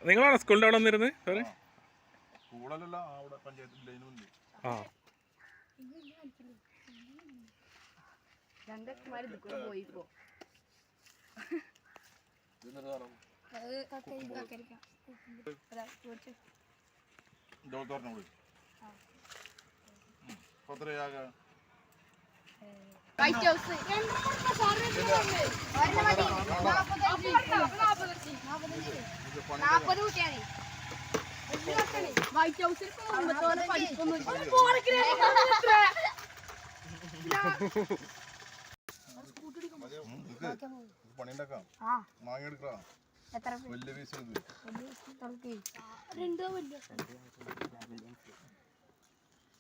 നിങ്ങളാണ് സ്കൂളിന്റെ അവിടെ വന്നിരുന്നത്? സ്കൂളല്ല, അവിടെ പഞ്ചായത്തിന്റെ പോയിപ്പോ വൈറ്റ് ഹൗസിൽ പണിയുണ്ടാക്കാം. മാങ്ങ എടുക്കാം. വലിയ പീസ്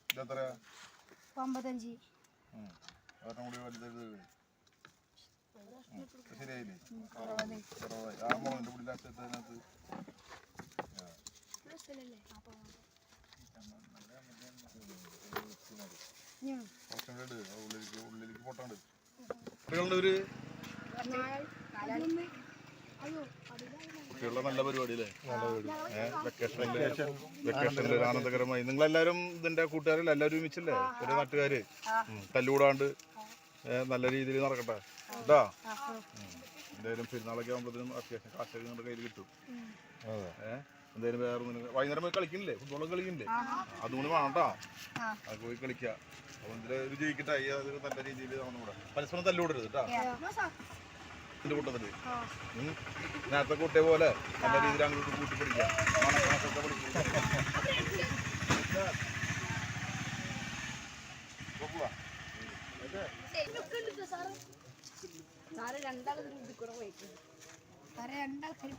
ഇതെത്ര? 55. ഒരെണ്ണം കൂടി വലുത് ശരിയായില്ലേ? ആ മുളകിന്റെ പൊടിയിലകത്ത് ഉള്ളിലേക്ക് പൊട്ടാണ്ട് കുട്ടികളുടെ നല്ല പരിപാടി അല്ലേ? വെക്കേഷനില് ആനന്ദകരമായി നിങ്ങളെല്ലാരും ഇതിന്റെ കൂട്ടുകാരല്ല, എല്ലാവരും ഒരുമിച്ചല്ലേ? ഒരു നാട്ടുകാര് തല്ലുകൂടാണ്ട് നല്ല രീതിയിൽ നടക്കട്ടെ കേട്ടാ. എന്തായാലും പെരുന്നാളൊക്കെ ആകുമ്പോഴത്തേനും അത്യാവശ്യം കാശൊക്കെ നിങ്ങളുടെ കയ്യിൽ കിട്ടും. എന്തായാലും വേറെ വൈകുന്നേരം പോയി കളിക്കുന്നില്ലേ? ഫുട്ബോളൊക്കെ കളിക്കുന്നില്ലേ? അതുകൊണ്ട് വേണം കേട്ടാ, അത് പോയി കളിക്കുക. അപ്പൊ എന്തിനും വിജയിക്കട്ടെ. അത് നല്ല രീതിയിൽ നമ്മുടെ പരസ്പരം തല്ലുകൂടരുത് കേട്ടാ. ഇതിന്റെ കൂട്ടത്തില് നേരത്തെ കൂട്ടിയ പോലെ നല്ല രീതിയിൽ അങ്ങോട്ട് കൂട്ടി പിടിക്കാം. രണ്ടാൾക്കാർ